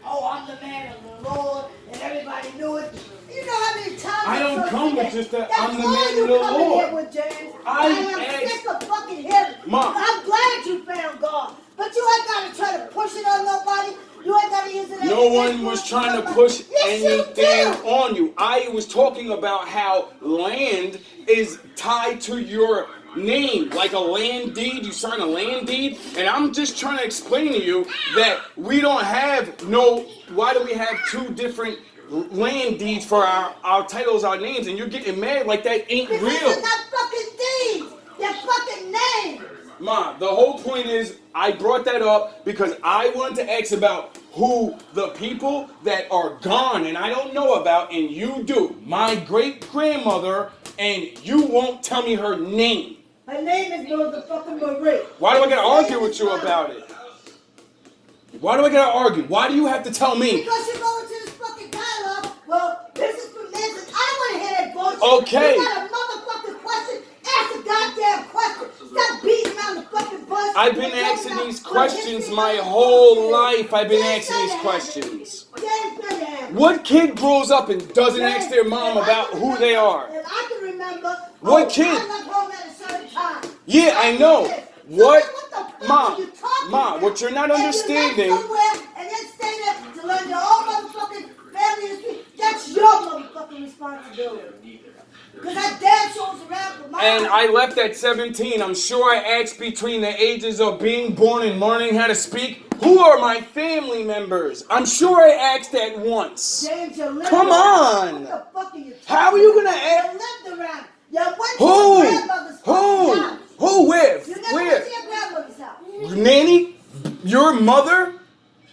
oh, I'm the man of the Lord, and everybody knew it. You know how many times I don't come with just that I'm the man of the Lord. Here with, James. I am sick of fucking him. Mom. I'm glad you found God, but you ain't gotta try to push it on nobody. You ain't gotta use it. No one was trying to push anything on you. I was talking about how land is tied to your name, like a land deed. You sign a land deed, and I'm just trying to explain to you that we don't have no. Why do we have two different land deeds for our titles, our names, and you're getting mad like that ain't because real? They're not fucking deeds. They're fucking names. Ma, the whole point is I brought that up because I wanted to ask about who the people that are gone and I don't know about, and you do. My great-grandmother, and you won't tell me her name. Her name is motherfucking Marie. Why do I gotta argue with you about it? Why do I gotta argue? Why do you have to tell me? Because you're going to this fucking dialogue. Well, this is from this, and I want to hear that bullshit. Okay. You got a motherfucking question? Ask a goddamn question. Stop beating around the fucking bush. I've been asking these questions my whole life. I've been asking these questions. What kid grows up and doesn't ask their mom about who they are? If I can remember. What kid? I left home at a certain time. Yeah, I know. What? Ma, what you're not understanding. And then stay there to learn your own motherfucking family history. That's your motherfucking responsibility. Because that dad shows around for my And I left at 17. I'm sure I asked between the ages of being born and learning how to speak, who are my family members? I'm sure I asked that once. James, come on. What the fuck are you How are you going to ask? You lived around. You went to your grandmother's house. Who? With? You never Where? went to your grandmother's house. Nanny? Your mother?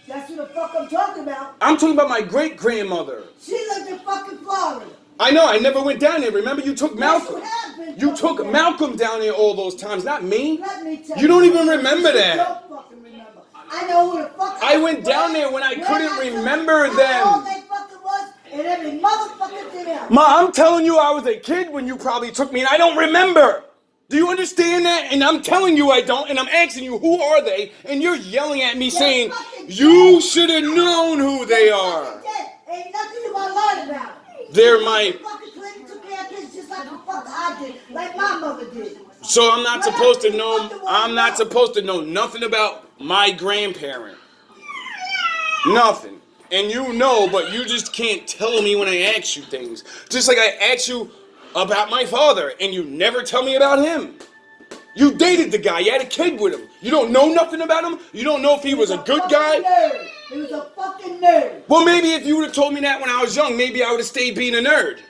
That's what the fuck I'm talking about. I'm talking about my great-grandmother. She lived in fucking Florida. I know, I never went down there. Remember, you took Malcolm. Yes, you took Malcolm down there all those times, not me. Let me tell you don't even remember that. Don't fucking remember. I know who the fuck I went down there when I couldn't remember them. How old they fucking was, and every motherfucker did that. Ma, I'm telling you I was a kid when you probably took me, and I don't remember. Do you understand that? And I'm telling you I don't, and I'm asking you who are they, and you're yelling at me saying, you should have known who they are. Ain't nothing you gonna learn about. They're my... Just like the fuck I did, like my mother did. So I'm not supposed to know, I'm not supposed to know nothing about my grandparent. Nothing. And you know, but you just can't tell me when I ask you things. Just like I asked you about my father, and you never tell me about him. You dated the guy, you had a kid with him. You don't know nothing about him? You don't know if he was a good guy? Nerd. He was a fucking nerd. Well, maybe if you would have told me that when I was young, maybe I would have stayed being a nerd.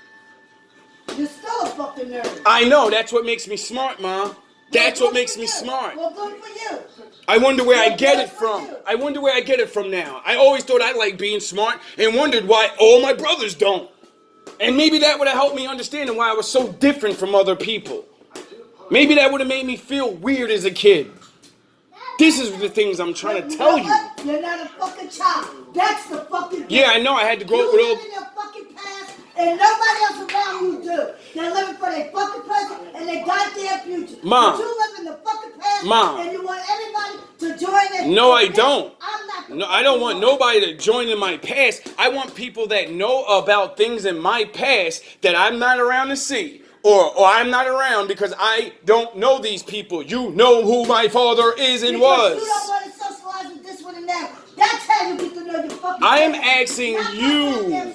You're still a fucking nerd. I know, that's what makes me smart, Ma. That's what makes me smart. Well, good for you. I wonder where I get it from. I wonder where I get it from now. I always thought I liked being smart and wondered why all my brothers don't. And maybe that would have helped me understand why I was so different from other people. Maybe that would have made me feel weird as a kid. This is the things I'm trying to tell you. You're not a fucking child. That's the fucking thing. Yeah, I know. I had to grow up with all... You live in your fucking past, and nobody else around you do. They're living for their fucking present and their goddamn future. Mom. But you live in the fucking past, Mom. and you want everybody to join in. No, I don't. I'm not. No, I don't want nobody to join in my past. I want people that know about things in my past that I'm not around to see. Or I'm not around because I don't know these people. You know who my father is and was. You don't want to socialize with this one and that. That's how you get to know your fucking I am parents. asking Not you.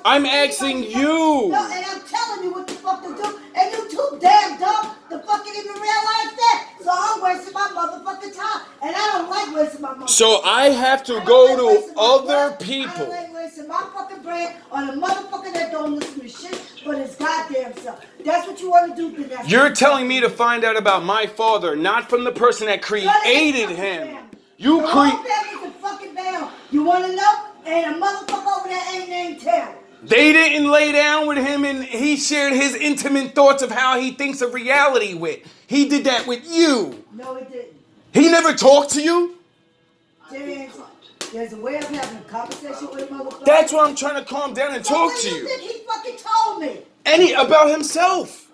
I'm asking you. No, and I'm telling you what the fuck to do. And you too damn dumb to fucking even realize that. So I'm wasting my motherfucking time. And I don't like wasting my motherfucking So I have to go to other people. I don't like wasting my fucking brain on a motherfucker that don't listen to shit but his goddamn self. That's what you want to do. You're telling me to find out about my father, not from the person that created him. You created fucking down. You want to know? Ain't a motherfucker over there ain't named Taylor. They didn't lay down with him and he shared his intimate thoughts of how he thinks of reality with. He did that with you. No, he didn't. He never talked to you? James, there's a way of having a conversation with a motherfucker. That's why I'm trying to calm down and talk to you. What do you think he fucking told me? About himself.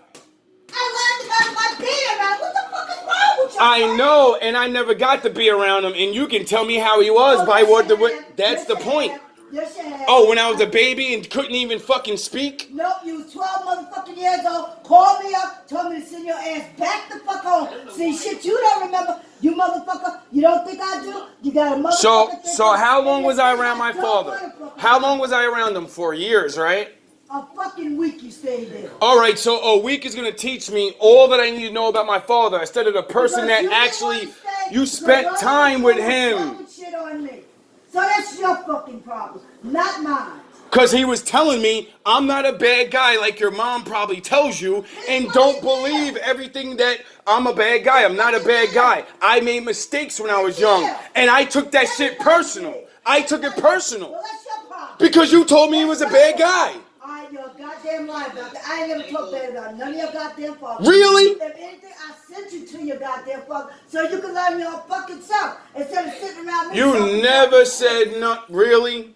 I learned about my being around. What the fuck is wrong with I know, and I never got to be around him, and you can tell me how he was by what the. That's the point. Yes, you have. Oh, when I was a baby and couldn't even fucking speak? Nope, you was 12 motherfucking years old, called me up, told me to send your ass back the fuck home. See, shit you don't remember, you motherfucker, you don't think I do? You got a motherfucker. So how long was I around my father? How long was I around him for? Years, right? A fucking week you stayed there. Alright, so a week is gonna teach me all that I need to know about my father instead of the person that actually, you spent time with him. Shit on me. So that's your fucking problem, not mine. Because he was telling me I'm not a bad guy like your mom probably tells you, and don't believe everything that I'm a bad guy. I'm not a bad guy. I made mistakes when I was young, and I took that shit personal. I took it personal. Well, that's your problem. Because you told me he was a bad guy. Alright, you're a goddamn liar about that. I ain't never talked bad about none of your goddamn fathers. Really? If anything, I sent you to your goddamn father so you can learn your fucking self instead of sitting around me. You never said not really.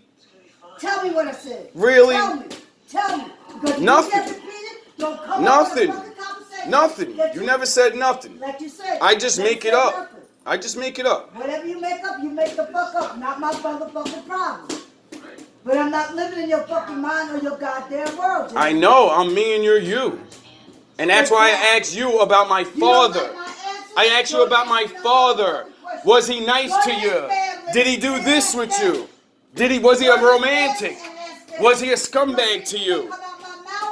Tell me what I said. Really? Tell me. Because Nothing. You just repeated, don't come Nothing. up with a fucking conversation. Nothing. You never said nothing. Like you said. I just make it up. Nothing. I just make it up. Whatever you make the fuck up. Not my motherfucking problem. But I'm not living in your fucking mind or your goddamn world. I know. I'm me and you're you. And that's why I asked you about my father. I asked you about my father. Was he nice to you? Did he do this with you? Was he a romantic? Was he a scumbag to you?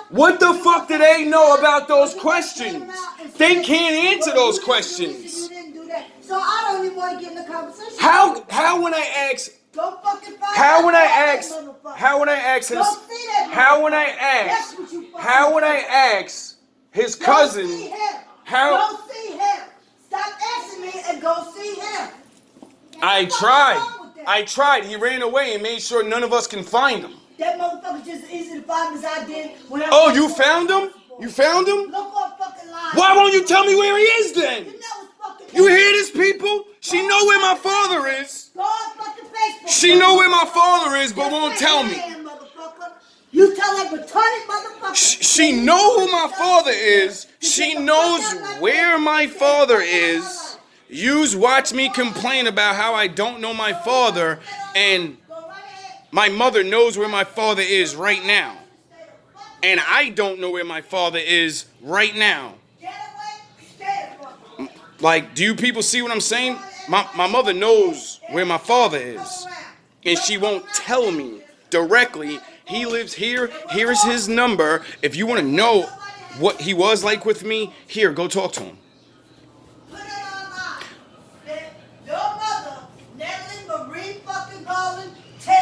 What the fuck do they know about those questions? They can't answer those questions. So I don't even want to get in the conversation. How when I ask his cousin, Go see him. Stop asking me and go see him. I tried. He ran away and made sure none of us can find him. That motherfucker's just as easy to find as I did when I. Oh, you found him? You found him? Look on fucking line. Why won't you tell me where he is then? You know it's fucking. You hear this, people? She know where my father is. Go on fucking Facebook. She know where my father is, but won't tell me. You tell that retarded motherfucker. She know who my father is. She knows where my father is. Yous watch me complain about how I don't know my father, and my mother knows where my father is right now. And I don't know where my father is right now. Like, do you people see what I'm saying? My mother knows where my father is. And she won't tell me directly. He lives here. Here's his number. If you want to know what he was like with me, here, go talk to him.